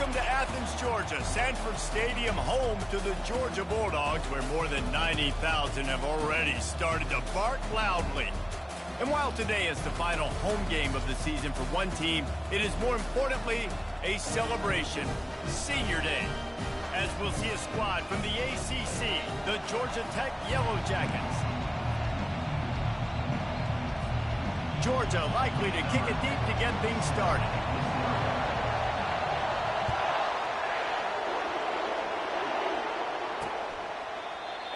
Welcome to Athens, Georgia, Sanford Stadium, home to the Georgia Bulldogs, where more than 90,000 have already started to bark loudly. And while today is the final home game of the season for one team, it is more importantly a celebration, Senior Day, as we'll see a squad from the ACC, the Georgia Tech Yellow Jackets. Georgia likely to kick it deep to get things started.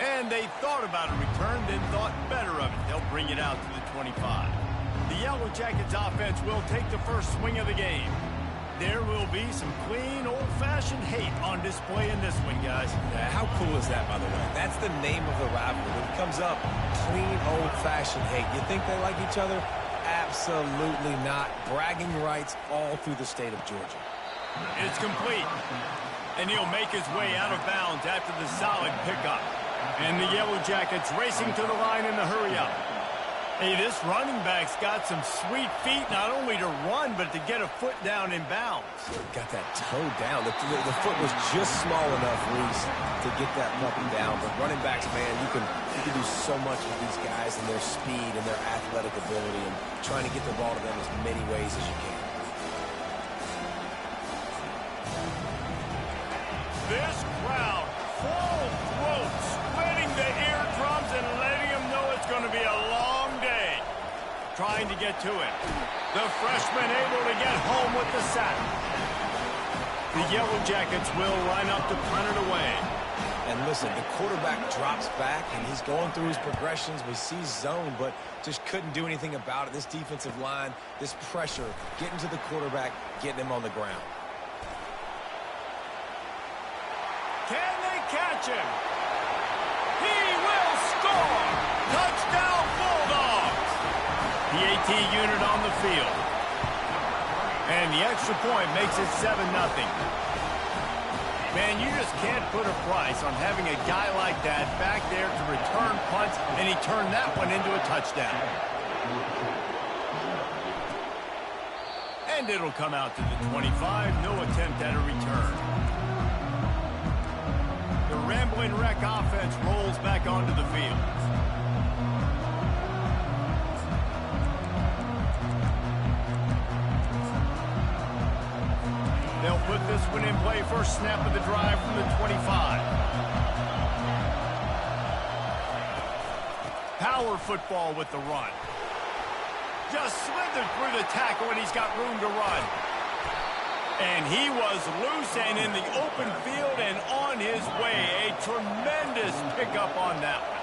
And they thought about a return, then thought better of it. They'll bring it out to the 25. The Yellow Jackets offense will take the first swing of the game. There will be some clean, old-fashioned hate on display in this one, guys. Yeah, how cool is that, by the way? That's the name of the rivalry. When it comes up, clean, old-fashioned hate. You think they like each other? Absolutely not. Bragging rights all through the state of Georgia. It's complete. And he'll make his way out of bounds after the solid pickup. And the Yellow Jackets racing to the line in the hurry-up. Hey, this running back's got some sweet feet, not only to run, but to get a foot down in bounds. Got that toe down. The foot was just small enough, Reese, to get that puppy down. But running backs, man, you can do so much with these guys and their speed and their athletic ability and trying to get the ball to them as many ways as you can. This crowd, full throat, splitting the eardrums and letting them know it's going to be a long day. Trying to get to it. The freshman able to get home with the sack. The Yellow Jackets will line up to punt it away. And listen, the quarterback drops back, and he's going through his progressions. We see zone, but just couldn't do anything about it. This defensive line, this pressure, getting to the quarterback, getting him on the ground. Can they catch him? He will score! Touchdown Bulldogs! The AT unit on the field. And the extra point makes it 7-0. Man, you just can't put a price on having a guy like that back there to return punts, and he turned that one into a touchdown. And it'll come out to the 25. No attempt at a return. The Rambling Wreck offense rolls back onto the field. They'll put this one in play. First snap of the drive from the 25. Power football with the run. Just slithered through the tackle, and he's got room to run. And he was loose and in the open field and on his way. A tremendous pickup on that one.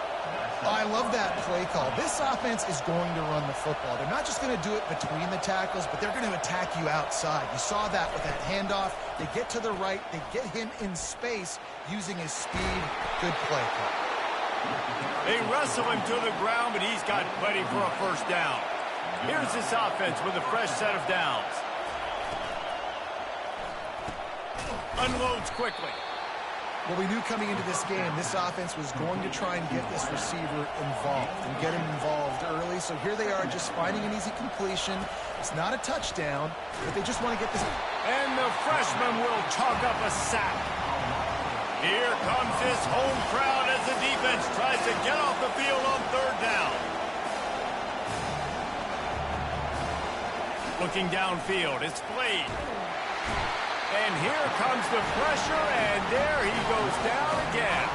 I love that play call. This offense is going to run the football. They're not just going to do it between the tackles, but they're going to attack you outside. You saw that with that handoff. They get to the right. They get him in space using his speed. Good play call. They wrestle him to the ground, but he's got plenty for a first down. Here's this offense with a fresh set of downs. Unloads quickly. Well, we knew coming into this game, this offense was going to try and get this receiver involved and get him involved early. So here they are just finding an easy completion. It's not a touchdown, but they just want to get this. And the freshman will chalk up a sack. Here comes this home crowd as the defense tries to get off the field on third down. Looking downfield, it's Flade. And here comes the pressure, and there he goes down again.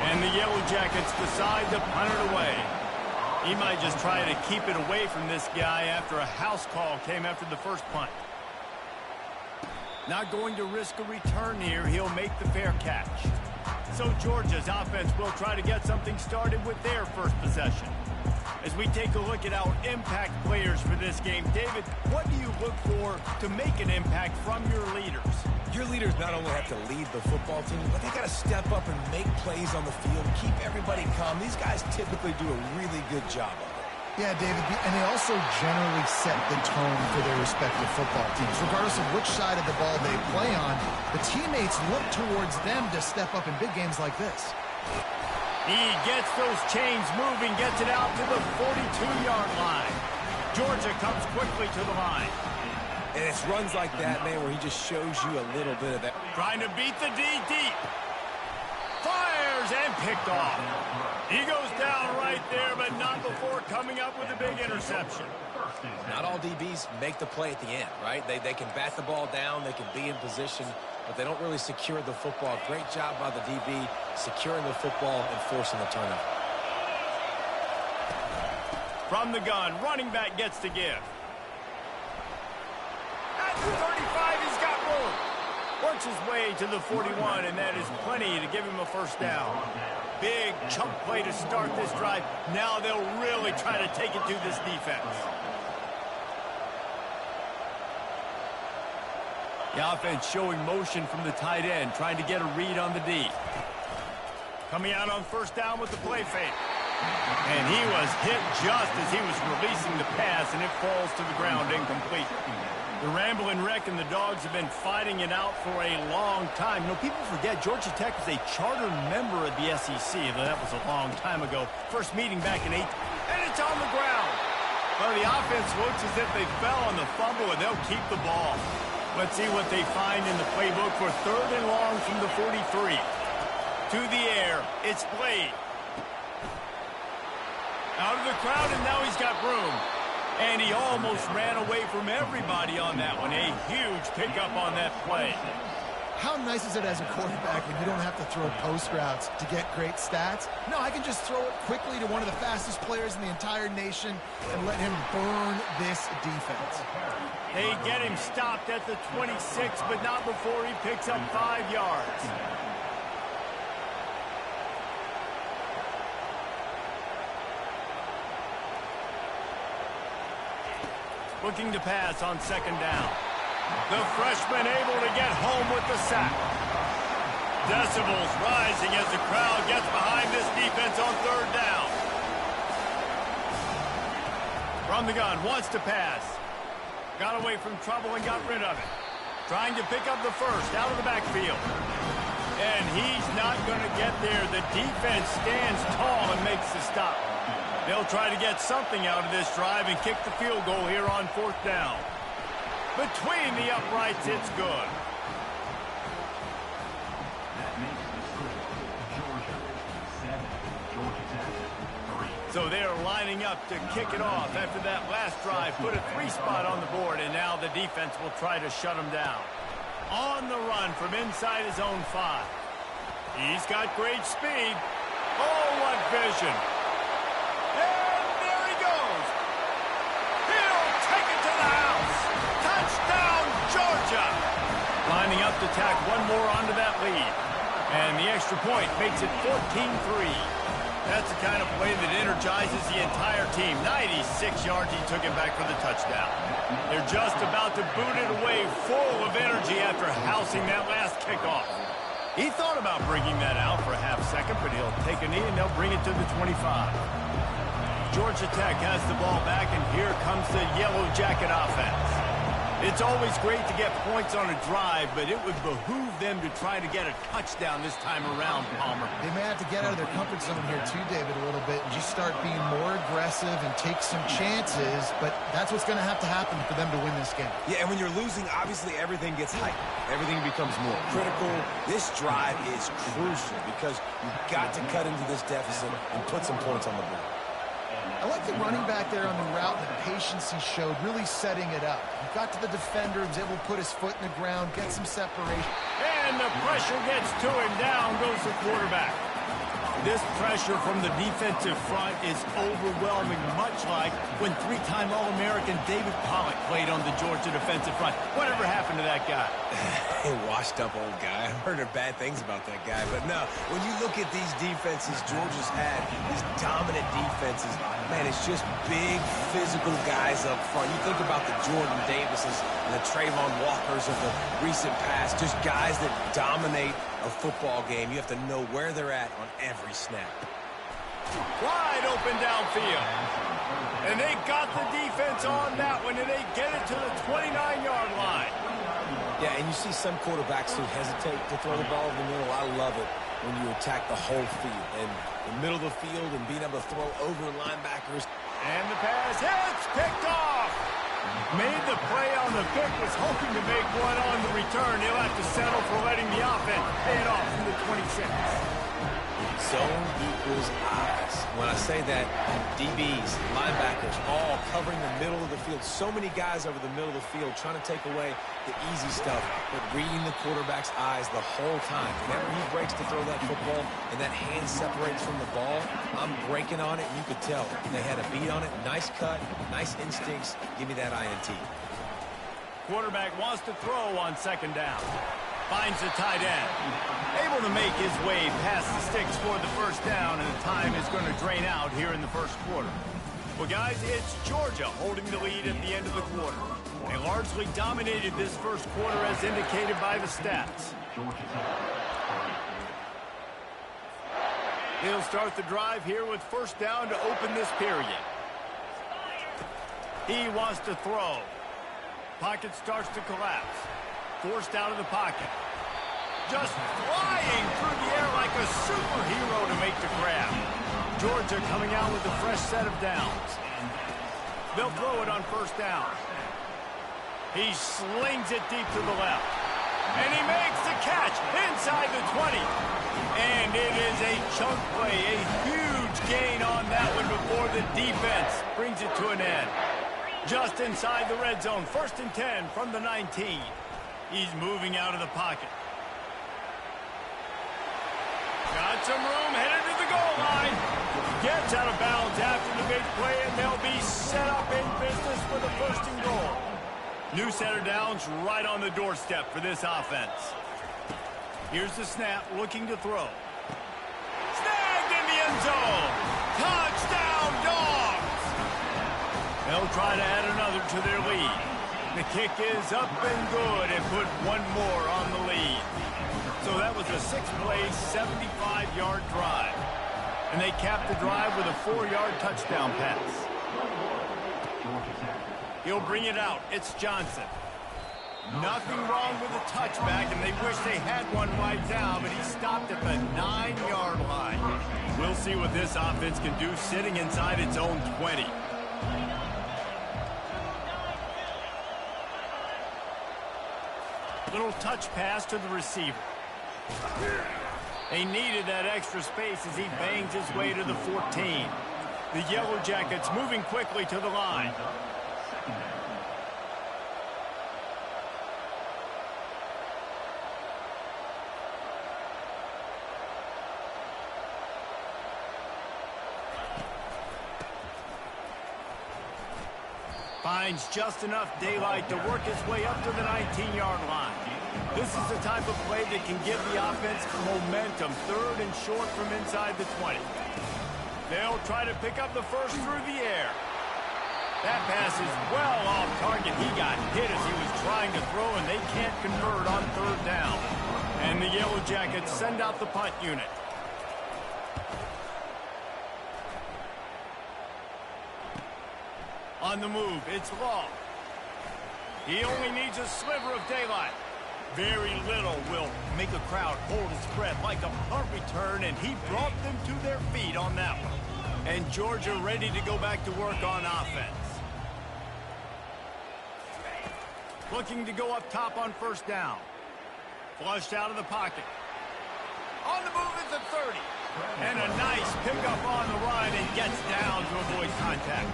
And the Yellow Jackets decide to punt it away. He might just try to keep it away from this guy after a house call came after the first punt. Not going to risk a return here. He'll make the fair catch. So Georgia's offense will try to get something started with their first possession. As we take a look at our impact players for this game, David, what do you look for to make an impact from your leaders? Your leaders not only have to lead the football team, but they got to step up and make plays on the field, keep everybody calm. These guys typically do a really good job of it. Yeah, David, and they also generally set the tone for their respective football teams. Regardless of which side of the ball they play on, the teammates look towards them to step up in big games like this. He gets those chains moving, gets it out to the 42-yard line. Georgia comes quickly to the line. And it's runs like that, man, where he just shows you a little bit of that. Trying to beat the D deep. Fires and picked off. He goes down right there, but not before coming up with a big interception. Not all DBs make the play at the end, right? They can bat the ball down, they can be in position, but they don't really secure the football. Great job by the DB securing the football and forcing the turnover. From the gun, running back gets to give. At the 35, he's got room. Works his way to the 41, and that is plenty to give him a first down. Big chunk play to start this drive. Now they'll really try to take it to this defense. The offense showing motion from the tight end, trying to get a read on the D. Coming out on first down with the play fake. And he was hit just as he was releasing the pass, and it falls to the ground incomplete. The Rambling Wreck and the Dogs have been fighting it out for a long time. You know, people forget Georgia Tech was a charter member of the SEC. That was a long time ago. First meeting back in 8, and it's on the ground. Well, the offense looks as if they fell on the fumble, and they'll keep the ball. Let's see what they find in the playbook for 3rd and long from the 43. To the air, it's Blade. Out of the crowd, and now he's got room. And he almost ran away from everybody on that one. A huge pickup on that play. How nice is it as a quarterback when you don't have to throw post routes to get great stats? No, I can just throw it quickly to one of the fastest players in the entire nation and let him burn this defense. They get him stopped at the 26, but not before he picks up 5 yards. Looking to pass on 2nd down. The freshman able to get home with the sack. Decibels rising as the crowd gets behind this defense on 3rd down. From the gun, wants to pass. Got away from trouble and got rid of it. Trying to pick up the first out of the backfield. And he's not going to get there. The defense stands tall and makes the stop. They'll try to get something out of this drive and kick the field goal here on 4th down. Between the uprights, it's good. So they're lining up to kick it off after that last drive. Put a 3 spot on the board, and now the defense will try to shut him down. On the run from inside his own 5. He's got great speed. Oh, what vision. And there he goes. He'll take it to the house. Touchdown, Georgia. Lining up to tack one more onto that lead. And the extra point makes it 14-3. That's the kind of play that energizes the entire team. 96 yards, he took it back for the touchdown. They're just about to boot it away, full of energy after housing that last kickoff. He thought about bringing that out for a half second, but he'll take a knee and they'll bring it to the 25. Georgia Tech has the ball back, and here comes the Yellow Jacket offense. It's always great to get points on a drive, but it would behoove them to try to get a touchdown this time around, Palmer. They may have to get out of their comfort zone here too, David, a little bit, and just start being more aggressive and take some chances, but that's what's going to happen for them to win this game. Yeah, and when you're losing, obviously everything gets heightened. Everything becomes more critical. This drive is crucial because you've got to cut into this deficit and put some points on the board. I like the running back there on the route and the patience he showed, really setting it up. He got to the defender, was able to put his foot in the ground, get some separation. And the pressure gets to him. Down goes the quarterback. This pressure from the defensive front is overwhelming, much like when 3-time All-American David Pollock played on the Georgia defensive front. Whatever happened to that guy? A washed-up old guy. I've heard bad things about that guy. But no, when you look at these defenses Georgia's had, these dominant defenses, man, it's just big, physical guys up front. You think about the Jordan Davises and the Trayvon Walkers of the recent past, just guys that dominate a football game. You have to know where they're at on every snap. Wide open downfield. And they got the defense on that one, and they get it to the 29-yard line. Yeah, and you see some quarterbacks who hesitate to throw the ball in the middle. I love it when you attack the whole field. And the middle of the field and being able to throw over linebackers. And the pass hits, picked off. Made the play on the pick, was hoping to make one on the return. He'll have to settle for letting the offense pay it off from the 26. Zone equals eyes. When I say that, DBs, linebackers, all covering the middle of the field. So many guys over the middle of the field trying to take away the easy stuff, but reading the quarterback's eyes the whole time. Whenever he breaks to throw that football and that hand separates from the ball, I'm breaking on it. You could tell they had a beat on it. Nice cut, nice instincts. Give me that INT. Quarterback wants to throw on second down. Finds the tight end. Able to make his way past the sticks for the first down, and the time is going to drain out here in the first quarter. Well, guys, it's Georgia holding the lead at the end of the quarter. They largely dominated this first quarter as indicated by the stats. He'll start the drive here with first down to open this period. He wants to throw. Pocket starts to collapse. Forced out of the pocket. Just flying through the air like a superhero to make the grab. Georgia coming out with a fresh set of downs. They'll throw it on first down. He slings it deep to the left. And he makes the catch inside the 20. And it is a chunk play, a huge gain on that one before the defense brings it to an end. Just inside the red zone, 1st and 10 from the 19. He's moving out of the pocket. Got some room, headed to the goal line. Gets out of bounds after the big play, and they'll be set up in business for the 1st and goal. New set of downs right on the doorstep for this offense. Here's the snap, looking to throw. Snagged in the end zone. Touchdown, Dogs! They'll try to add another to their lead. The kick is up and good and put one more on the lead. So that was a 6-play, 75-yard drive. And they capped the drive with a 4-yard touchdown pass. He'll bring it out. It's Johnson. Nothing wrong with the touchback, and they wish they had one right now, but he stopped at the 9-yard line. We'll see what this offense can do sitting inside its own 20. Little touch pass to the receiver. They needed that extra space as he bangs his way to the 14. The Yellow Jackets moving quickly to the line. Finds just enough daylight to work his way up to the 19-yard line. This is the type of play that can give the offense momentum. 3rd and short from inside the 20. They'll try to pick up the first through the air. That pass is well off target. He got hit as he was trying to throw, and they can't convert on 3rd down. And the Yellow Jackets send out the punt unit. On the move, it's Law. He only needs a sliver of daylight. Very little will make a crowd hold its breath like a punt return, and he brought them to their feet on that one. And Georgia ready to go back to work on offense. Looking to go up top on first down. Flushed out of the pocket. On the move is the 30. And a nice pickup on the run and gets down to avoid contact.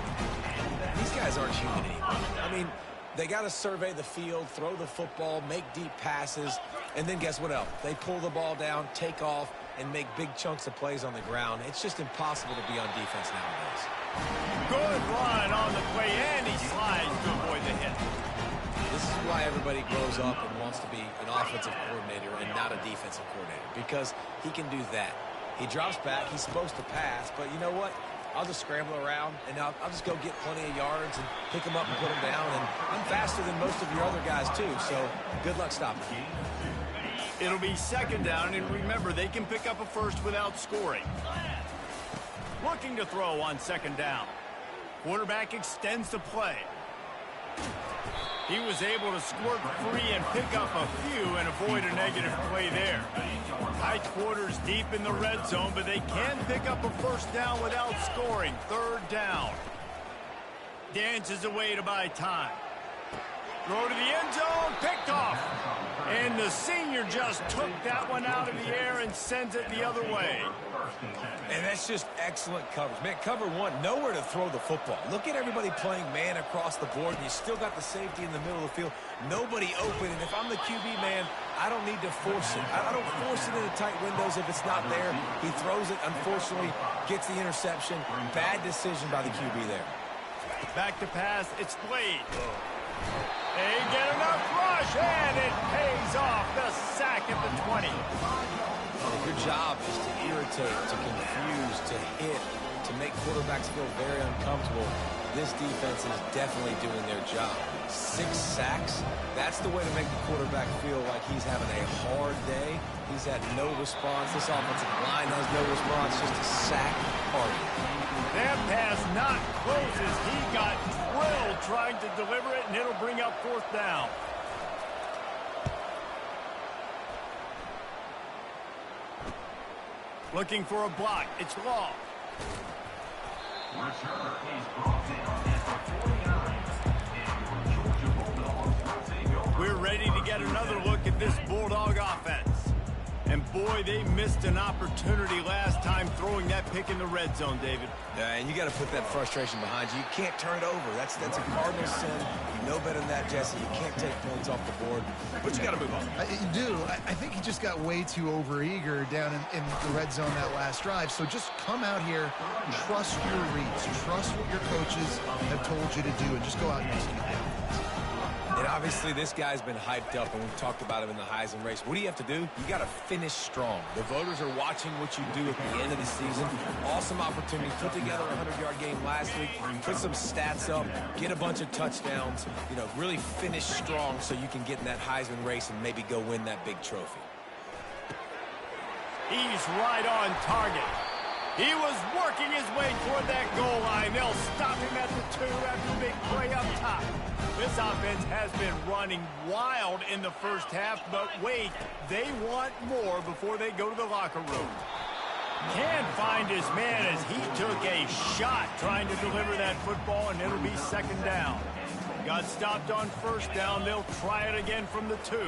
These guys aren't human anymore. I mean, they got to survey the field, throw the football, make deep passes, and then guess what else? They pull the ball down, take off, and make big chunks of plays on the ground. It's just impossible to be on defense nowadays. Good run on the play, and he slides to avoid the hit. This is why everybody grows up and wants to be an offensive coordinator and not a defensive coordinator, because he can do that. He drops back, he's supposed to pass, but you know what? I'll just scramble around, and I'll just go get plenty of yards and pick them up and put them down. And I'm faster than most of your other guys, too, so good luck stopping me. It'll be 2nd down, and remember, they can pick up a first without scoring. Looking to throw on 2nd down. Quarterback extends the play. He was able to squirt free and pick up a few and avoid a negative play there. Tight quarters deep in the red zone, but they can pick up a first down without scoring. 3rd down. Dances away to buy time. Throw to the end zone, picked off. And the senior just took that one out of the air and sends it the other way. And that's just excellent coverage. Man, cover one, nowhere to throw the football. Look at everybody playing man across the board, and you still got the safety in the middle of the field. Nobody open, and if I'm the QB, man, I don't need to force it. I don't force it into tight windows if it's not there. He throws it, unfortunately, gets the interception. Bad decision by the QB there. Back to pass, it's Blade. They get enough rush, and it pays off. The sack at the 20. If your job is to irritate, to confuse, to hit, to make quarterbacks feel very uncomfortable, this defense is definitely doing their job. 6 sacks, that's the way to make the quarterback feel like he's having a hard day. He's had no response. This offensive line has no response, just a sack party. That pass not close as he got drilled trying to deliver it, and it'll bring up 4th down. Looking for a block. It's Law. We're ready to get another look at this Bulldog offense. And boy, they missed an opportunity last time throwing that pick in the red zone, David. Yeah, and you got to put that frustration behind you. You can't turn it over. That's a cardinal sin. You know better than that, Jesse. You can't take points off the board, but you got to move on. You do. I think he just got way too overeager down in the red zone that last drive. So just come out here, trust your reads, trust what your coaches have told you to do, and just go out and execute that. And obviously, this guy's been hyped up, and we've talked about him in the Heisman race. What do you have to do? You got to finish strong. The voters are watching what you do at the end of the season. Awesome opportunity. Put together a 100-yard game last week. Put some stats up. Get a bunch of touchdowns. You know, really finish strong so you can get in that Heisman race and maybe go win that big trophy. He's right on target. He was working his way toward that goal line. They'll stop him at the 2 after the big play up top. This offense has been running wild in the first half, but wait, they want more before they go to the locker room. Can't find his man as he took a shot trying to deliver that football, and it'll be 2nd down. Got stopped on 1st down. They'll try it again from the 2.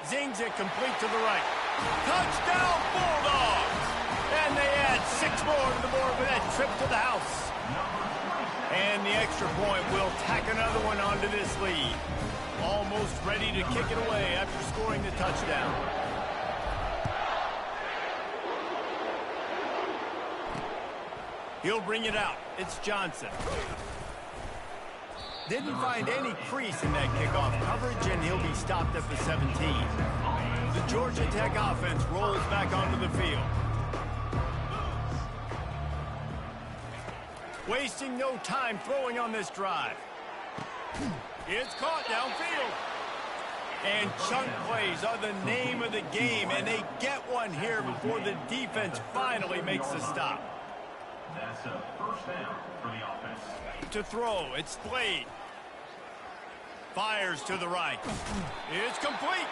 Zings it complete to the right. Touchdown Bulldogs! And they add 6 more to the board with that trip to the house. And the extra point will tack another one onto this lead. Almost ready to kick it away after scoring the touchdown. He'll bring it out. It's Johnson. Didn't find any crease in that kickoff coverage, and he'll be stopped at the 17. The Georgia Tech offense rolls back onto the field. Wasting no time throwing on this drive. It's caught downfield. And chunk plays are the name of the game, and they get one here before the defense finally makes the stop. That's a 1st down for the offense. To throw, it's Blade. Fires to the right. It's complete.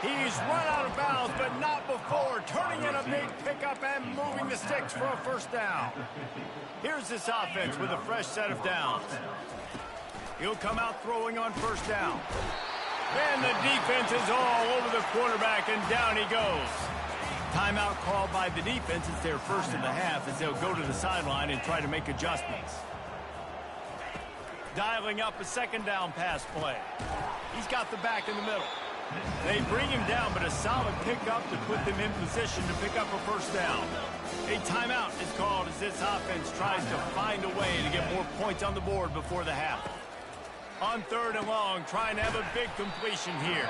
He's run out of bounds, but not before turning in a big pickup and moving the sticks for a 1st down. Here's this offense with a fresh set of downs. He'll come out throwing on 1st down. And the defense is all over the quarterback, and down he goes. Timeout called by the defense. It's their 1st of the half as they'll go to the sideline and try to make adjustments. Dialing up a 2nd down pass play. He's got the back in the middle. They bring him down, but a solid pickup to put them in position to pick up a 1st down. A timeout is called as this offense tries to find a way to get more points on the board before the half. On 3rd and long, trying to have a big completion here.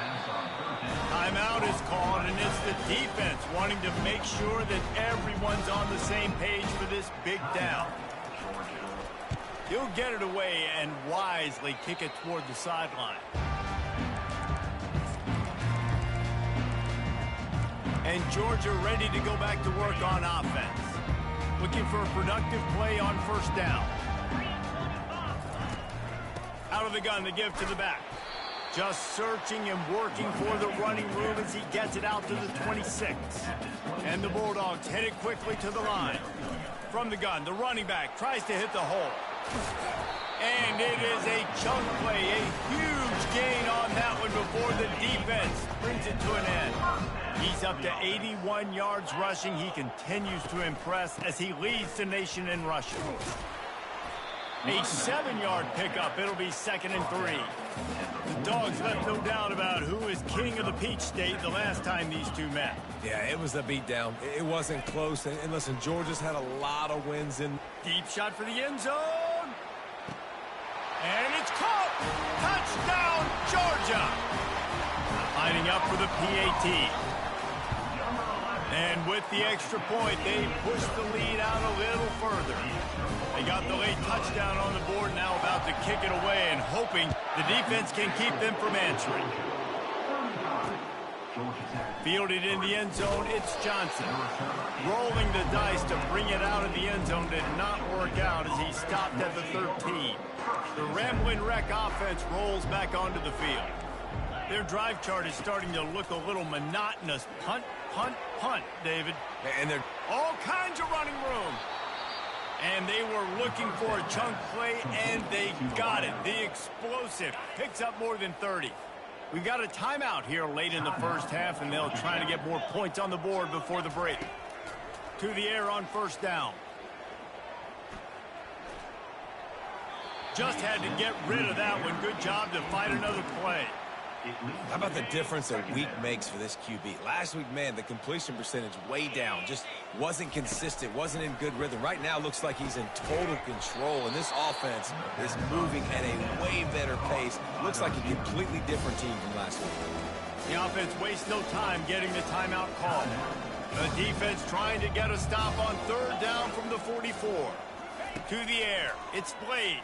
Timeout is called, and it's the defense wanting to make sure that everyone's on the same page for this big down. He'll get it away and wisely kick it toward the sideline. And Georgia ready to go back to work on offense. Looking for a productive play on 1st down. Out of the gun, the give to the back. Just searching and working for the running room as he gets it out to the 26. And the Bulldogs headed quickly to the line. From the gun, the running back tries to hit the hole. And it is a chunk play, a huge gain on that one before the defense brings it to an end. He's up to 81 yards rushing. He continues to impress as he leads the nation in rushing. A 7-yard pickup. It'll be 2nd and 3. The Dogs left no doubt about who is king of the Peach State the last time these two met. Yeah, it was a beatdown. It wasn't close. And listen, Georgia's had a lot of wins in. Deep shot for the end zone. And it's caught. Touchdown, Georgia. Lining up for the PAT. And with the extra point, they pushed the lead out a little further. They got the late touchdown on the board, now about to kick it away and hoping the defense can keep them from answering. Fielded in the end zone, it's Johnson. Rolling the dice to bring it out of the end zone did not work out as he stopped at the 13. The Ramblin' Wreck offense rolls back onto the field. Their drive chart is starting to look a little monotonous. Punt, punt, punt, David. And they're all kinds of running room. And they were looking for a chunk play, and they got it. The explosive picks up more than 30. We've got a timeout here late in the first half, and they'll try to get more points on the board before the break. To the air on first down. Just had to get rid of that one. Good job to fight another play. How about the difference a week makes for this QB? Last week, man, the completion percentage way down. Just wasn't consistent, wasn't in good rhythm. Right now, looks like he's in total control, and this offense is moving at a way better pace. Looks like a completely different team from last week. The offense wastes no time getting the timeout call. The defense trying to get a stop on third down from the 44. To the air, it's Blade.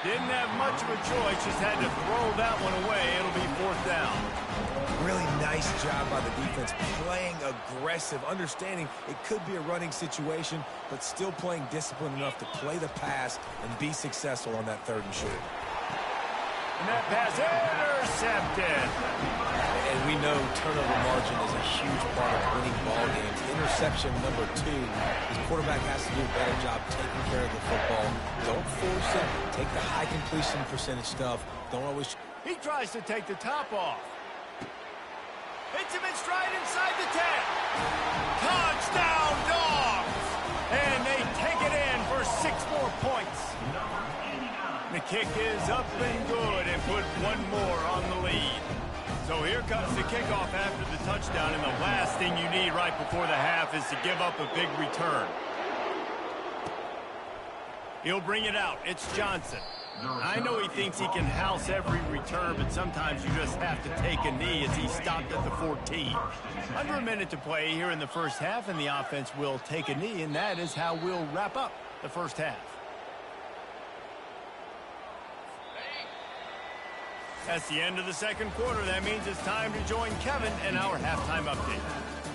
Didn't have much of a choice, just had to throw that one away. It'll be 4th down. Really nice job by the defense, playing aggressive, understanding it could be a running situation, but still playing disciplined enough to play the pass and be successful on that 3rd and short. And that pass intercepted. And we know turnover margin is a huge part of winning ball games. Interception number 2. His quarterback has to do a better job taking care of the football. Don't force it. Take the high completion percentage stuff. Don't always. He tries to take the top off. Hits him in stride inside the 10. Touchdown, Dogs! And they take it in for 6 more points. The kick is up and good and put one more on the lead. So here comes the kickoff after the touchdown, and the last thing you need right before the half is to give up a big return. He'll bring it out. It's Johnson. I know he thinks he can house every return, but sometimes you just have to take a knee as he stopped at the 14. Under a minute to play here in the first half, and the offense will take a knee, and that is how we'll wrap up the first half. That's the end of the second quarter. That means it's time to join Kevin and our halftime update.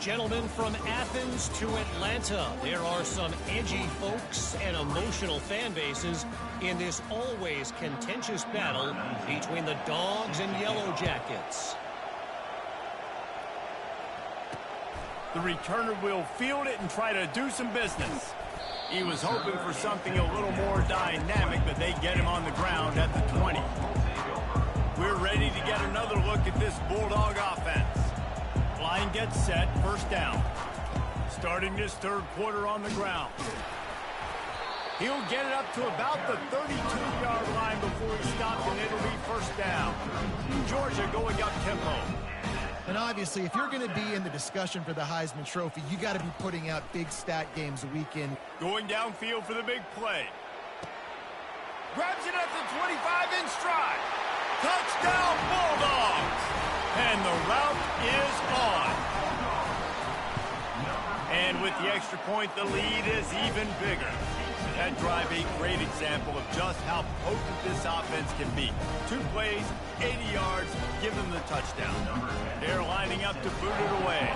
Gentlemen, from Athens to Atlanta, there are some edgy folks and emotional fan bases in this always contentious battle between the Dogs and Yellow Jackets. The returner will field it and try to do some business. He was hoping for something a little more dynamic, but they get him on the ground at the 20. We're ready to get another look at this Bulldog offense. Line gets set, first down. Starting this third quarter on the ground. He'll get it up to about the 32-yard line before he stops, and it'll be first down. Georgia going up tempo. And obviously, if you're going to be in the discussion for the Heisman Trophy, you got to be putting out big stat games a week in. Going downfield for the big play. Grabs it at the 25 in stride. Touchdown, Bulldogs! And the route is on. And with the extra point, the lead is even bigger. That drive a great example of just how potent this offense can be. 2 plays, 80 yards, give them the touchdown. They're lining up to boot it away.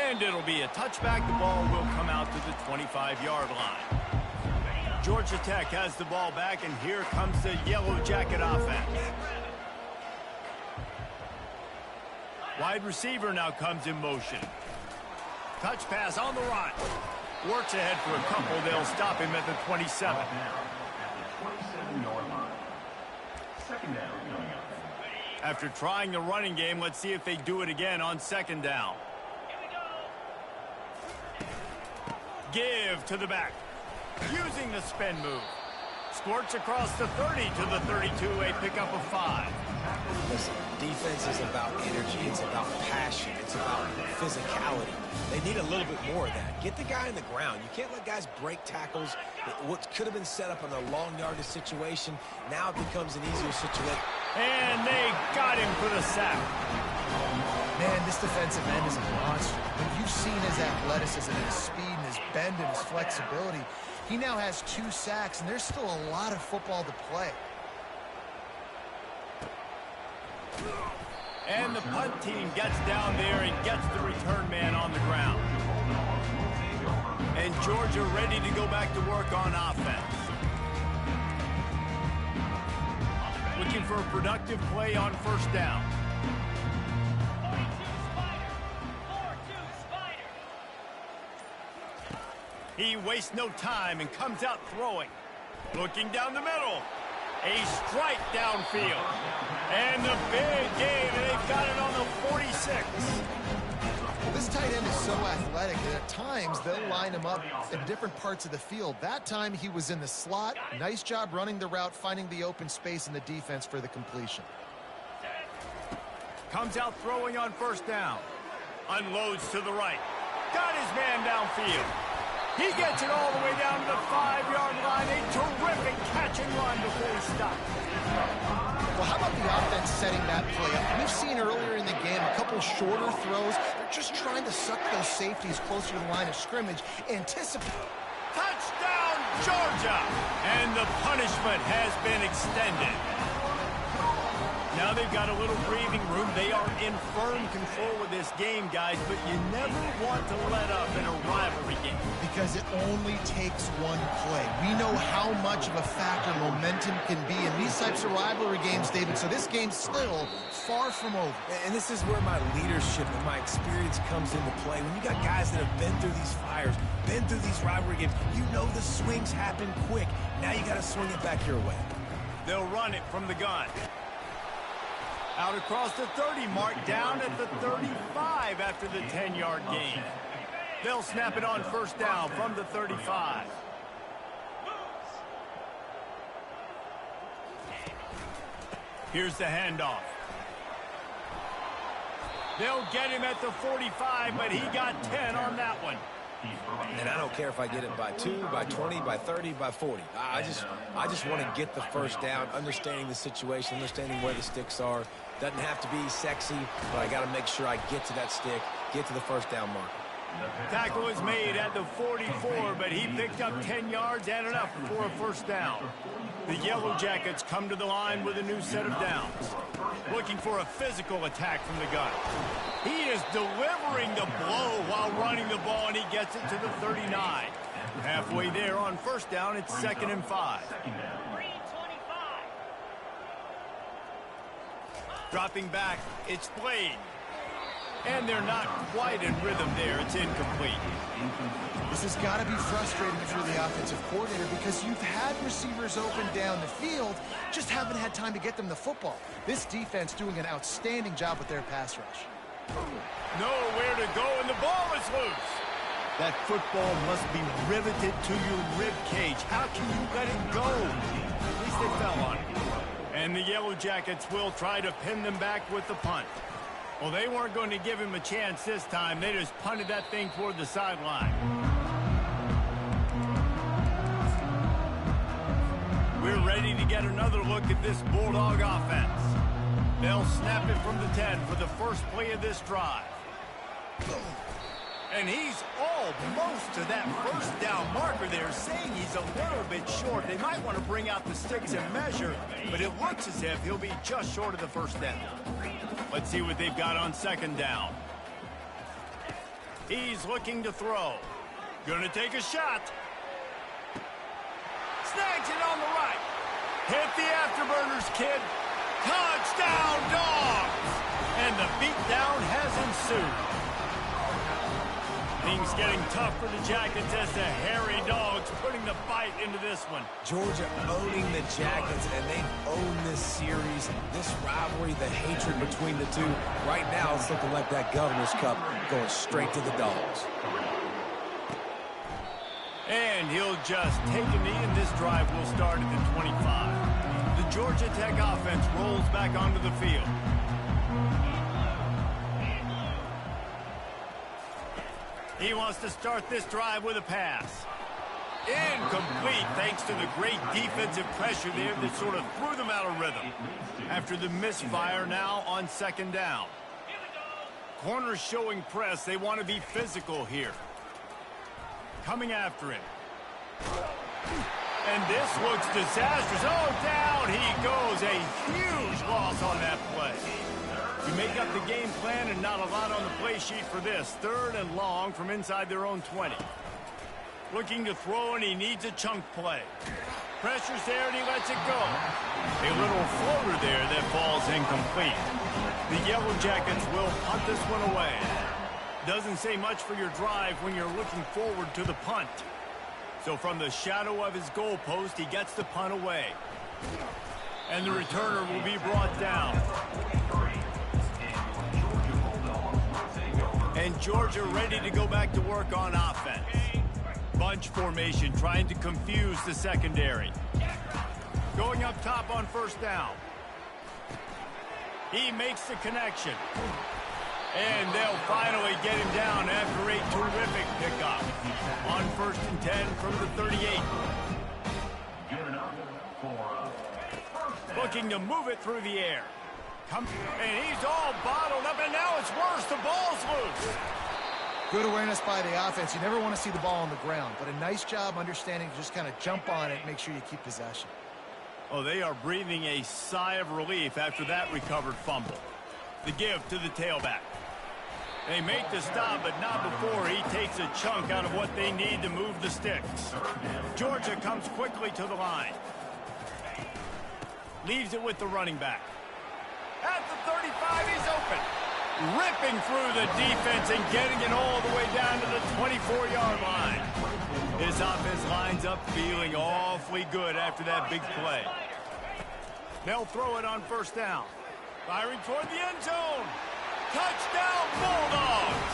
And And it'll be a touchback. The ball will come out to the 25-yard line. Georgia Tech has the ball back, and here comes the Yellow Jacket offense. Wide receiver now comes in motion. Touch pass on the run. Works ahead for a couple. They'll stop him at the 27. After trying the running game, let's see if they do it again on second down. Give to the back. Using the spin move. Squirts across the 30 to the 32, a pickup of 5. Listen, defense is about energy. It's about passion. It's about physicality. They need a little bit more of that. Get the guy in the ground. You can't let guys break tackles. What could have been set up in a long yardage situation, now it becomes an easier situation. And they got him for the sack. Man, this defensive end is a monster. When you've seen his athleticism and his speed and his bend and his flexibility, he now has 2 sacks, and there's still a lot of football to play. And the punt team gets down there and gets the return man on the ground. And Georgia ready to go back to work on offense. Looking for a productive play on first down. He wastes no time and comes out throwing. Looking down the middle. A strike downfield. And the big game, and they've got it on the 46. This tight end is so athletic that at times they'll line him up in different parts of the field. That time he was in the slot. Nice job running the route, finding the open space in the defense for the completion. Comes out throwing on first down. Unloads to the right. Got his man downfield. He gets it all the way down to the 5-yard line. A terrific catch and run before he stops. Well, how about the offense setting that play up? We've seen earlier in the game a couple shorter throws. They're just trying to suck those safeties closer to the line of scrimmage. Anticipate. Touchdown, Georgia! And the punishment has been extended. Now they've got a little breathing room. They are in firm control of this game, guys, but you never want to let up in a rivalry game. Because it only takes one play. We know how much of a factor momentum can be in these types of rivalry games, David, so this game's still far from over. And this is where my leadership and my experience comes into play. When you got guys that have been through these fires, been through these rivalry games, you know the swings happen quick. Now you got to swing it back your way. They'll run it from the gun. Out across the 30 mark, down at the 35 after the 10-yard gain. They'll snap it on first down from the 35. Here's the handoff. They'll get him at the 45, but he got 10 on that one. And I don't care if I get it by 2, by 20, by 30, by 40. I just want to get the first down, understanding the situation, understanding where the sticks are. Doesn't have to be sexy, but I got to make sure I get to that stick, get to the first down marker. Tackle is made at the 44, but he picked up 10 yards and enough for a first down. The Yellow Jackets come to the line with a new set of downs. Looking for a physical attack from the gun. He is delivering the blow while running the ball, and he gets it to the 39. Halfway there on first down, it's 2nd and 5. Dropping back, it's Blade. And they're not quite in rhythm there. It's incomplete. This has got to be frustrating if you're the offensive coordinator because you've had receivers open down the field, just haven't had time to get them the football. This defense doing an outstanding job with their pass rush. Nowhere to go, and the ball is loose. That football must be riveted to your rib cage. How can you let it go? At least they fell on it. And the Yellow Jackets will try to pin them back with the punt. Well, they weren't going to give him a chance this time. They just punted that thing toward the sideline. We're ready to get another look at this Bulldog offense. They'll snap it from the 10 for the first play of this drive. And he's almost to that first down marker there, saying he's a little bit short. They might want to bring out the sticks and measure, but it looks as if he'll be just short of the first down. Let's see what they've got on second down. He's looking to throw. Gonna take a shot. Snags it on the right. Hit the afterburners, kid. Touchdown, Dogs! And the beatdown has ensued. Things getting tough for the Jackets as the hairy Dogs putting the bite into this one. Georgia owning the Jackets, and they've owned this series, this rivalry, the hatred between the two. Right now, it's looking like that Governor's Cup going straight to the Dogs. And he'll just take a knee, and this drive will start at the 25. The Georgia Tech offense rolls back onto the field. He wants to start this drive with a pass. Incomplete thanks to the great defensive pressure there that sort of threw them out of rhythm. After the misfire, now on second down. Corners showing press. They want to be physical here. Coming after him. And this looks disastrous. Oh, down he goes. A huge loss on that play. You make up the game plan and not a lot on the play sheet for this. 3rd and long from inside their own 20. Looking to throw, and he needs a chunk play. Pressure's there, and he lets it go. A little floater there that falls incomplete. The Yellow Jackets will punt this one away. Doesn't say much for your drive when you're looking forward to the punt. So from the shadow of his goalpost, he gets the punt away. And the returner will be brought down. And Georgia ready to go back to work on offense. Bunch formation trying to confuse the secondary. Going up top on first down. He makes the connection. And they'll finally get him down after a terrific pickup. On 1st and 10 from the 38. Looking to move it through the air. And he's all bottled up, and now it's worse. The ball's loose. Good awareness by the offense. You never want to see the ball on the ground, but a nice job understanding to just kind of jump on it and make sure you keep possession. Oh, they are breathing a sigh of relief after that recovered fumble. The give to the tailback. They make the stop, but not before he takes a chunk out of what they need to move the sticks. Georgia comes quickly to the line. Leaves it with the running back. At the 35, he's open. Ripping through the defense and getting it all the way down to the 24-yard line. His offense lines up feeling awfully good after that big play. They'll throw it on first down. Firing toward the end zone. Touchdown, Bulldogs!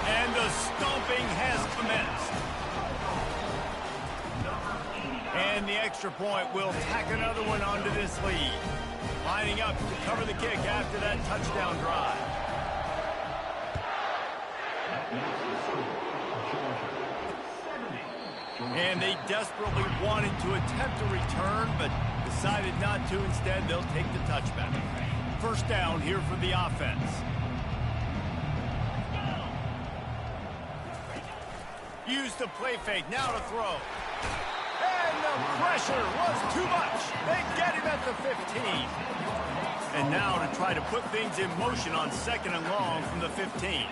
And the stomping has commenced. And the extra point will tack another one onto this lead. Lining up to cover the kick after that touchdown drive. And they desperately wanted to attempt a return, but decided not to. Instead, they'll take the touchback. First down here for the offense. Use the play fake, now to throw. And the pressure was too much. They get him at the 15. And now to try to put things in motion on 2nd and long from the 15.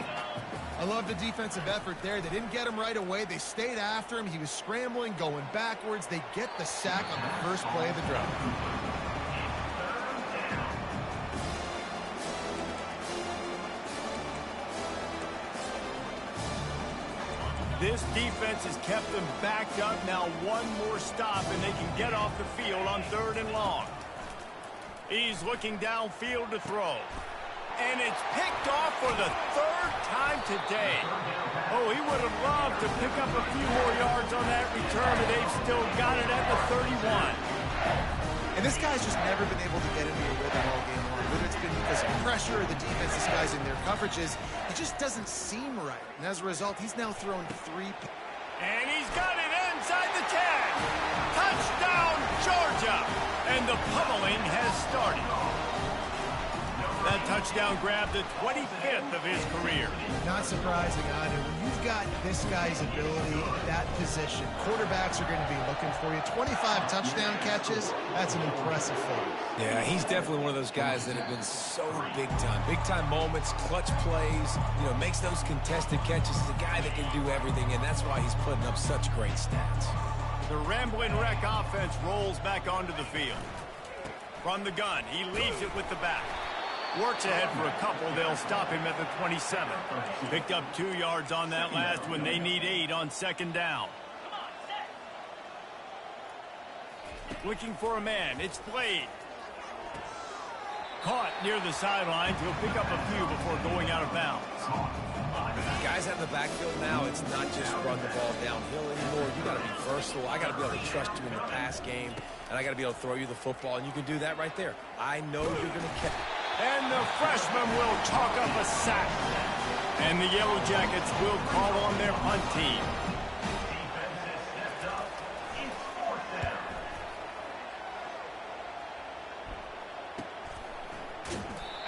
I love the defensive effort there. They didn't get him right away. They stayed after him. He was scrambling, going backwards. They get the sack on the first play of the drive. This defense has kept them backed up. Now one more stop, and they can get off the field on 3rd and long. He's looking downfield to throw. And it's picked off for the 3rd time today. Oh, he would have loved to pick up a few more yards on that return, but they've still got it at the 31. And this guy's just never been able to get into a rhythm all game long. Whether it's been because of pressure or the defense, this guy's in their coverages, it just doesn't seem right. And as a result, he's now thrown 3. And he's got it inside the 10. Touchdown, Georgia. And the pummeling has started. That touchdown grabbed the 25th of his career. Not surprising either. When you've got this guy's ability at that position, quarterbacks are going to be looking for you. 25 touchdown catches, that's an impressive figure. Yeah, he's definitely one of those guys that have been so big time. Big time moments, clutch plays, makes those contested catches. He's a guy that can do everything, and that's why he's putting up such great stats. The Ramblin' Wreck offense rolls back onto the field. From the gun, he leaves it with the back. Works ahead for a couple. They'll stop him at the 27. Picked up 2 yards on that last one. They need 8 on second down. Looking for a man. It's Blade. Caught near the sidelines. He'll pick up a few before going out of bounds. Guys have the backfield now. It's not just run the ball downhill anymore. You got to be versatile. I got to be able to trust you in the pass game, and I got to be able to throw you the football, and you can do that right there. I know you're going to catch. And the freshman will chalk up a sack. And the Yellow Jackets will call on their punt team.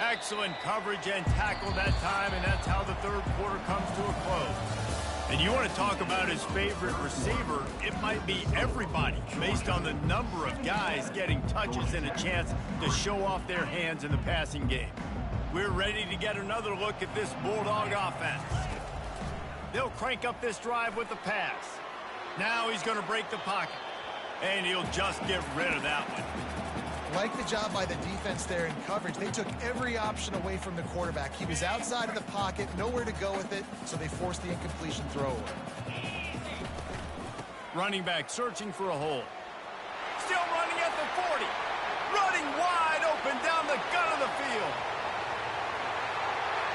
Excellent coverage and tackle that time, and that's how the third quarter comes to a close. And you want to talk about his favorite receiver, it might be everybody based on the number of guys getting touches and a chance to show off their hands in the passing game. We're ready to get another look at this Bulldog offense. They'll crank up this drive with the pass. Now he's going to break the pocket, and he'll just get rid of that one. Like the job by the defense there in coverage. They took every option away from the quarterback. He was outside of the pocket, nowhere to go with it, so they forced the incompletion throw away. Running back searching for a hole. Still running at the 40. Running wide open down the gut of the field.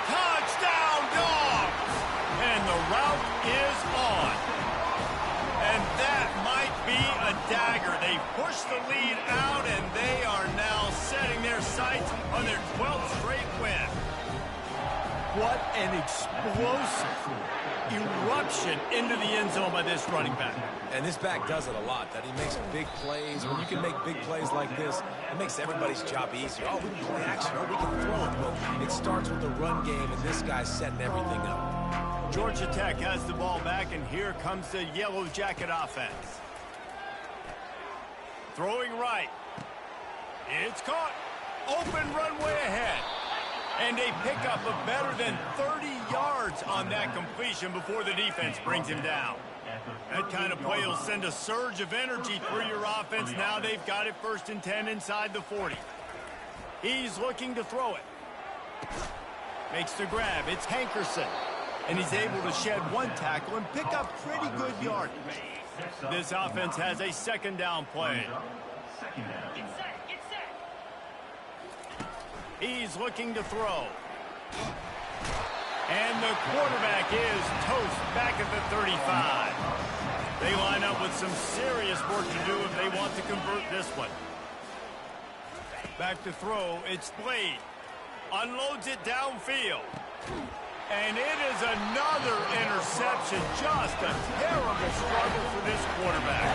Touchdown, Dogs! And the route is on. And that might be a dagger. They push the lead out, and they are now setting their sights on their 12th straight win. What an explosive eruption into the end zone by this running back. And this back does it a lot, that he makes big plays. When you can make big plays like this, it makes everybody's job easier. Oh, we can play action. Oh, we can throw it. But it starts with the run game, and this guy's setting everything up. Georgia Tech has the ball back, and here comes the Yellow Jacket offense. Throwing right. It's caught. Open runway ahead. And a pickup of better than 30 yards on that completion before the defense brings him down. That kind of play will send a surge of energy through your offense. Now they've got it 1st and 10 inside the 40. He's looking to throw it. Makes the grab. It's Hankerson. And he's able to shed one tackle and pick up pretty good yardage. This offense has a second down play. He's looking to throw. And the quarterback is toast back at the 35. They line up with some serious work to do if they want to convert this one. Back to throw, it's Blade. Unloads it downfield. And it is another interception. Just a terrible struggle for this quarterback.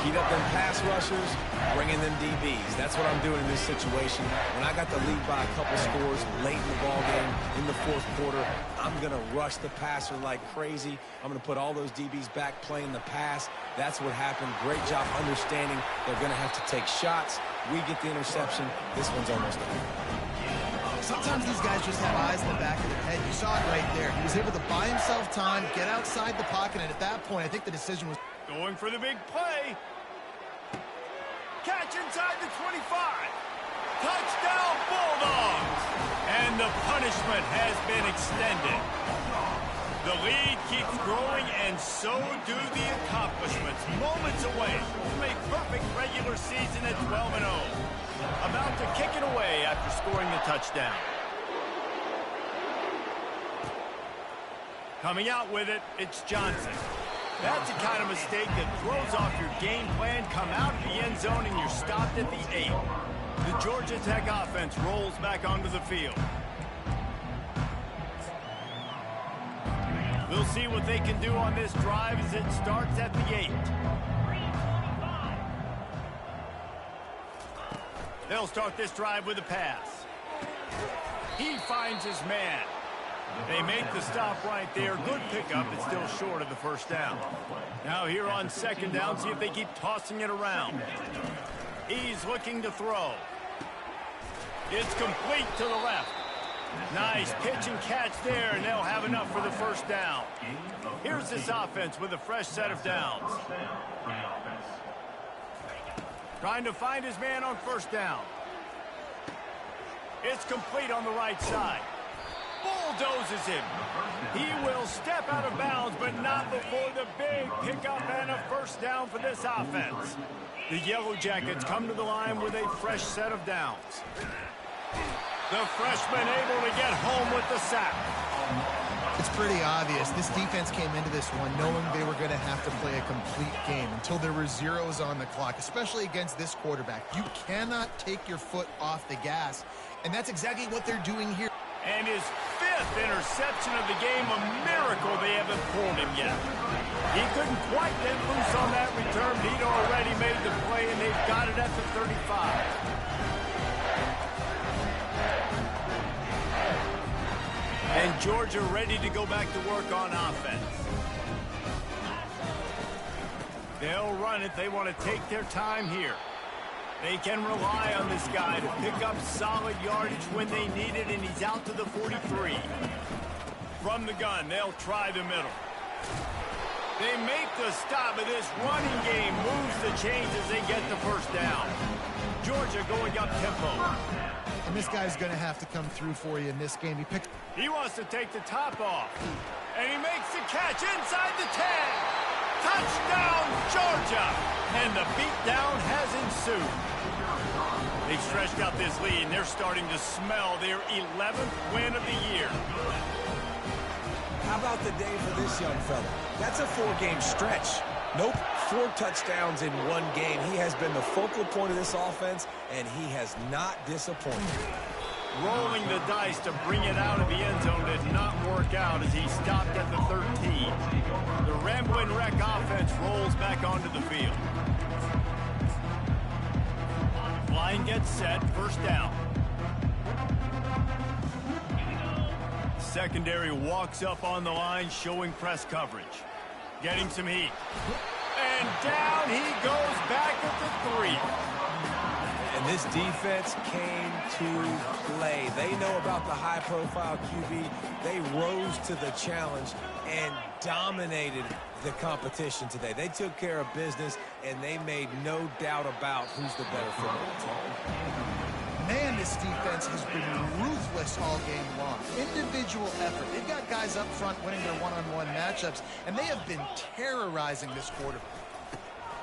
Keep up them pass rushers, bring in them DBs. That's what I'm doing in this situation. When I got the lead by a couple scores late in the ball game, in the 4th quarter, I'm going to rush the passer like crazy. I'm going to put all those DBs back playing the pass. That's what happened. Great job understanding they're going to have to take shots. We get the interception. This one's almost done. Sometimes these guys just have eyes in the back of their head. You saw it right there. He was able to buy himself time, get outside the pocket, and at that point, I think the decision was... Going for the big play. Catch inside the 25. Touchdown, Bulldogs. And the punishment has been extended. The lead keeps growing, and so do the accomplishments. Moments away from a perfect regular season at 12-0. About to kick it away after scoring the touchdown. Coming out with it, it's Johnson. That's the kind of mistake that throws off your game plan. Come out of the end zone and you're stopped at the 8. The Georgia Tech offense rolls back onto the field. We'll see what they can do on this drive as it starts at the 8. They'll start this drive with a pass. He finds his man. They make the stop right there. Good pickup. It's still short of the first down. Now here on second down, see if they keep tossing it around. He's looking to throw. It's complete to the left. Nice pitch and catch there, and they'll have enough for the first down. Here's this offense with a fresh set of downs. Trying to find his man on first down. It's complete on the right side. Bulldozes him. He will step out of bounds, but not before the big pickup and a first down for this offense. The Yellow Jackets come to the line with a fresh set of downs. The freshman able to get home with the sack. It's pretty obvious. This defense came into this one knowing they were going to have to play a complete game until there were zeros on the clock, especially against this quarterback. You cannot take your foot off the gas, and that's exactly what they're doing here. And his 5th interception of the game, a miracle they haven't pulled him yet. He couldn't quite get loose on that return. He'd already made the play, and they've got it at the 35. And Georgia ready to go back to work on offense. They'll run it. They want to take their time here. They can rely on this guy to pick up solid yardage when they need it, and he's out to the 43. From the gun, they'll try the middle. They make the stop, but this running game moves the chains as they get the first down. Georgia going up tempo. And this guy's going to have to come through for you in this game. He wants to take the top off. And he makes the catch inside the 10. Touchdown, Georgia! And the beatdown has ensued. They've stretched out this lead, and they're starting to smell their 11th win of the year. How about the day for this young fella? That's a 4-game stretch. Nope, 4 touchdowns in 1 game. He has been the focal point of this offense, and he has not disappointed. Rolling the dice to bring it out of the end zone did not work out as he stopped at the 13. The Ramblin' Wreck offense rolls back onto the field. Line gets set, first down. Secondary walks up on the line, showing press coverage. Getting some heat. And down he goes back at the 3. And this defense came to play. They know about the high-profile QB. They rose to the challenge and dominated the competition today. They took care of business, and they made no doubt about who's the better football team. Man, this defense has been ruthless all game long. Individual effort. They've got guys up front winning their one-on-one matchups, and they have been terrorizing this quarterback.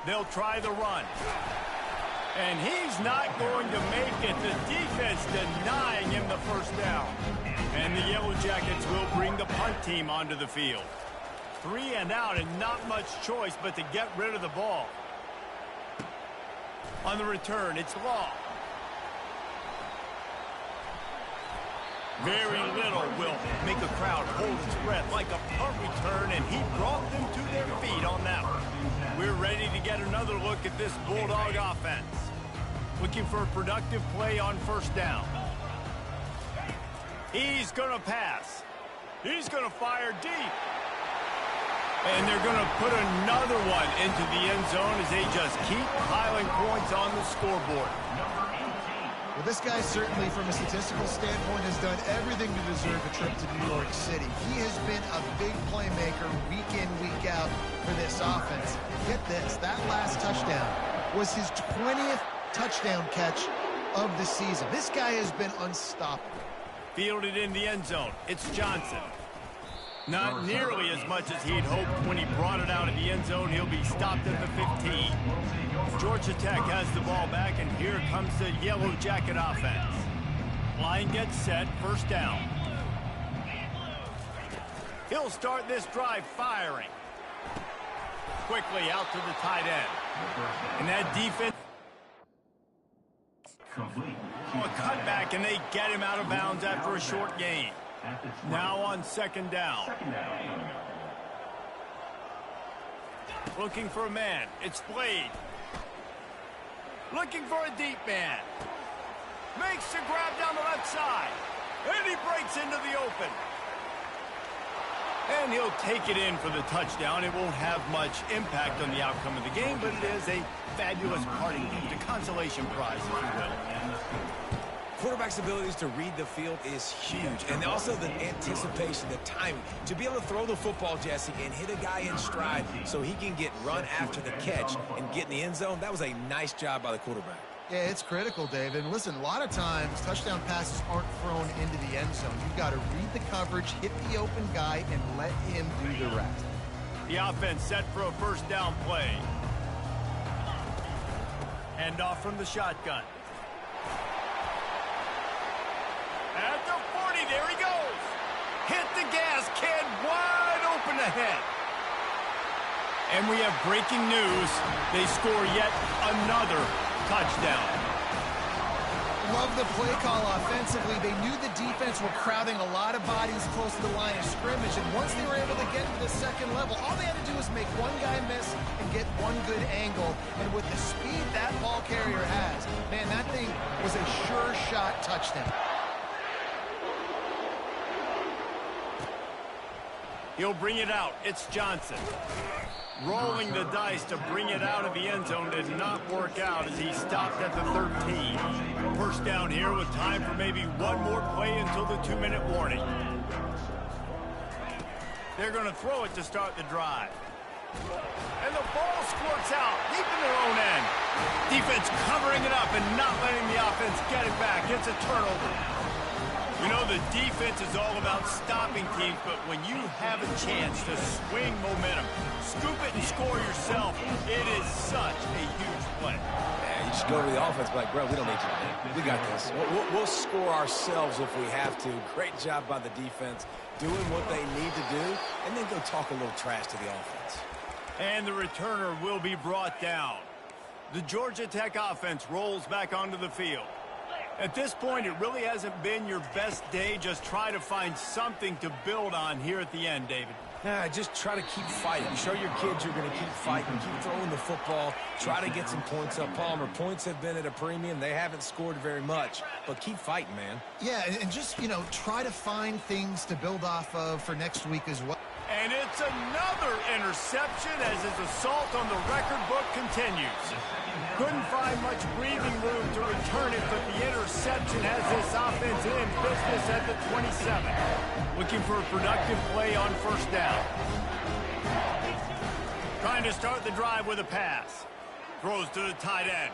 They'll try the run. And he's not going to make it. The defense denying him the first down. And the Yellow Jackets will bring the punt team onto the field. 3 and out, and not much choice but to get rid of the ball. On the return, it's Law. Very little will make a crowd hold its breath like a punt return, and he brought them to their feet on that one. We're ready to get another look at this Bulldog offense. Looking for a productive play on first down. He's going to pass. He's going to fire deep. And they're going to put another one into the end zone as they just keep piling points on the scoreboard. Well, this guy certainly, from a statistical standpoint, has done everything to deserve a trip to New York City. He has been a big playmaker week in, week out for this offense. Get this, that last touchdown was his 20th touchdown catch of the season. This guy has been unstoppable. Fielded in the end zone. It's Johnson. Not nearly as much as he'd hoped when he brought it out of the end zone. He'll be stopped at the 15. Georgia Tech has the ball back, and here comes the Yellow Jacket offense. Line gets set, first down. He'll start this drive firing. Quickly out to the tight end. And that defense... A cutback, and they get him out of bounds after a short gain. Now on second down. Looking for a man. It's Blade. Looking for a deep man. Makes the grab down the left side. And he breaks into the open. And he'll take it in for the touchdown. It won't have much impact on the outcome of the game, but it is a fabulous parting gift, a consolation prize, if you will. Quarterback's abilities to read the field is huge, and also the anticipation, the timing. To be able to throw the football, Jesse, and hit a guy in stride so he can get run after the catch and get in the end zone, that was a nice job by the quarterback. Yeah, it's critical, David. And listen, a lot of times touchdown passes aren't thrown into the end zone. You've got to read the coverage, hit the open guy, and let him do the rest. The offense set for a first down play. Hand off from the shotgun. At the 40, there he goes. Hit the gas, kid, wide open ahead. And we have breaking news. They score yet another touchdown. Love the play call offensively. They knew the defense were crowding a lot of bodies close to the line of scrimmage, and once they were able to get to the second level, all they had to do was make one guy miss and get one good angle. And with the speed that ball carrier has, man, that thing was a sure shot touchdown. He'll bring it out. It's Johnson. Rolling the dice to bring it out of the end zone did not work out as he stopped at the 13. First down here with time for maybe one more play until the 2-minute warning. They're going to throw it to start the drive. And the ball squirts out deep in their own end. Defense covering it up and not letting the offense get it back. It's a turnover. You know, the defense is all about stopping teams, but when you have a chance to swing momentum, scoop it and score yourself, it is such a huge play. Yeah, you just go to the offense like, bro, we don't need you. We got this. We'll score ourselves if we have to. Great job by the defense, doing what they need to do, and then go talk a little trash to the offense. And the returner will be brought down. The Georgia Tech offense rolls back onto the field. At this point, it really hasn't been your best day. Just try to find something to build on here at the end, David. Just try to keep fighting. Show your kids you're going to keep fighting, keep throwing the football, try to get some points up. Palmer, points have been at a premium. They haven't scored very much, but keep fighting, man. Yeah, and just, you know, try to find things to build off of for next week as well. And it's another interception as his assault on the record book continues. Couldn't find much breathing room to return it, but the interception has this offense in business at the 27. Looking for a productive play on first down. Trying to start the drive with a pass. Throws to the tight end.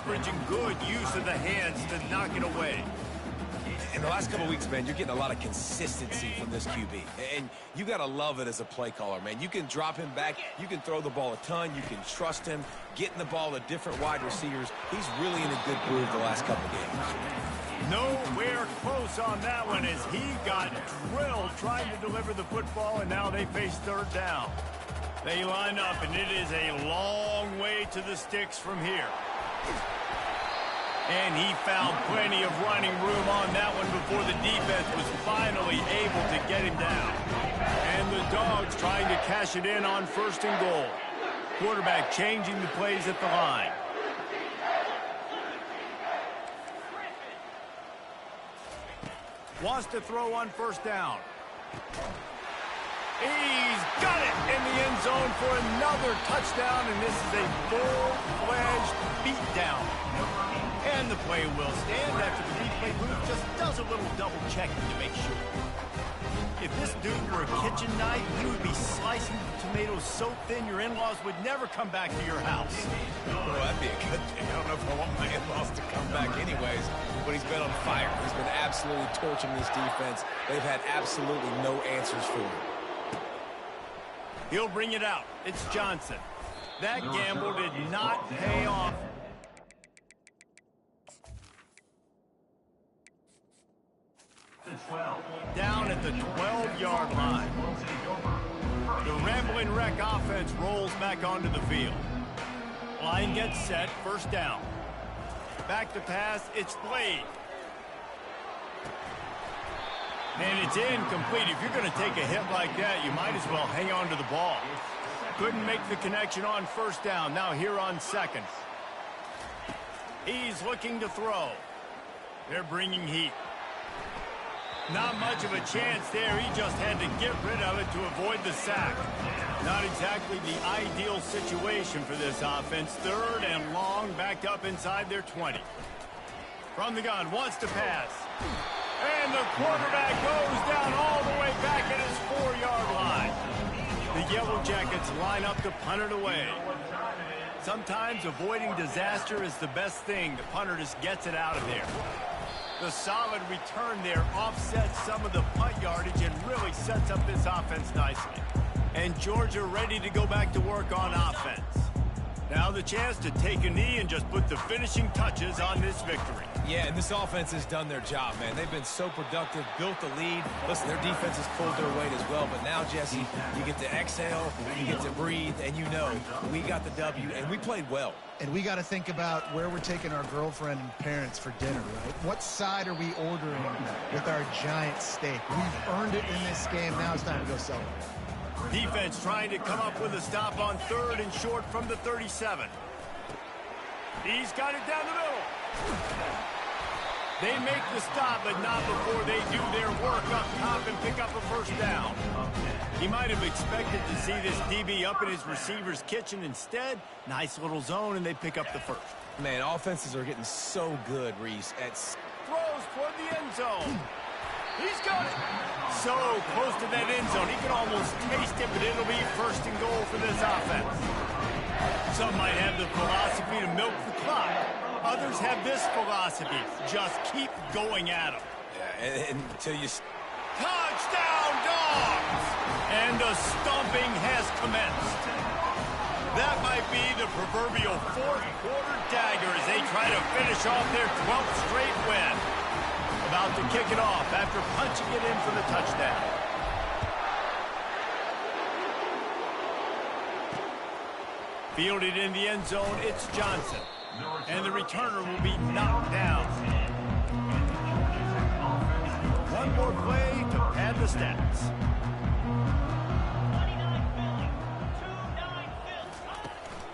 Bridging good use of the hands to knock it away. In the last couple of weeks, man, you're getting a lot of consistency from this QB. And you got to love it as a play caller, man. You can drop him back. You can throw the ball a ton. You can trust him. Getting the ball to different wide receivers. He's really in a good groove the last couple of games. Nowhere close on that one as he got drilled trying to deliver the football, and now they face third down. They line up, and it is a long way to the sticks from here. And he found plenty of running room on that one before the defense was finally able to get him down. And the Dogs trying to cash it in on 1st and goal. Quarterback changing the plays at the line. Wants to throw on 1st down. He's got it in the end zone for another touchdown, and this is a full-fledged beatdown. And the play will stand after the replay booth just does a little double-checking to make sure. If this dude were a kitchen knife, he would be slicing tomatoes so thin your in-laws would never come back to your house. Well, that'd be a good thing. I don't know if I want my in-laws to come back anyways, but he's been on fire. He's been absolutely torching this defense. They've had absolutely no answers for him. He'll bring it out. It's Johnson. That gamble did not pay off. Down at the 12-yard line. The Ramblin' Wreck offense rolls back onto the field. Line gets set, 1st down. Back to pass, it's Blade. And it's incomplete. If you're going to take a hit like that, you might as well hang on to the ball. Couldn't make the connection on 1st down. Now here on 2nd. He's looking to throw. They're bringing heat. Not much of a chance there. He just had to get rid of it to avoid the sack. Not exactly the ideal situation for this offense. 3rd and long, backed up inside their 20. From the gun, wants to pass. And the quarterback goes down all the way back at his 4-yard line. The Yellow Jackets line up to punt it away. Sometimes avoiding disaster is the best thing. The punter just gets it out of there. The solid return there offsets some of the punt yardage and really sets up this offense nicely. And Georgia ready to go back to work on offense. Now the chance to take a knee and just put the finishing touches on this victory. Yeah, and this offense has done their job, man. They've been so productive, built the lead. Listen, their defense has pulled their weight as well. But now, Jesse, you get to exhale, you get to breathe, and you know we got the W, and we played well. And we got to think about where we're taking our girlfriend and parents for dinner, right? What side are we ordering with our giant steak? We've earned it in this game. Now it's time to go celebrate. Defense trying to come up with a stop on 3rd and short from the 37. He's got it down the middle. They make the stop, but not before they do their work up top and pick up a 1st down. He might have expected to see this DB up in his receiver's kitchen. Instead, nice little zone, and they pick up the 1st. Man, offenses are getting so good, Reese. Throws toward the end zone. He's got it. So close to that end zone. He can almost taste it, but it'll be 1st and goal for this offense. Some might have the philosophy to milk the clock. Others have this philosophy. Just keep going at them. Yeah, until you... Touchdown, Dogs! And the stomping has commenced. That might be the proverbial 4th quarter dagger as they try to finish off their 12th straight win. About to kick it off after punching it in for the touchdown. Fielded in the end zone, it's Johnson. And the returner will be knocked down. One more play to pad the stats.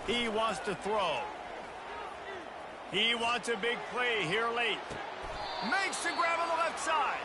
He wants to throw. He wants a big play here late. Makes the grab on the left side.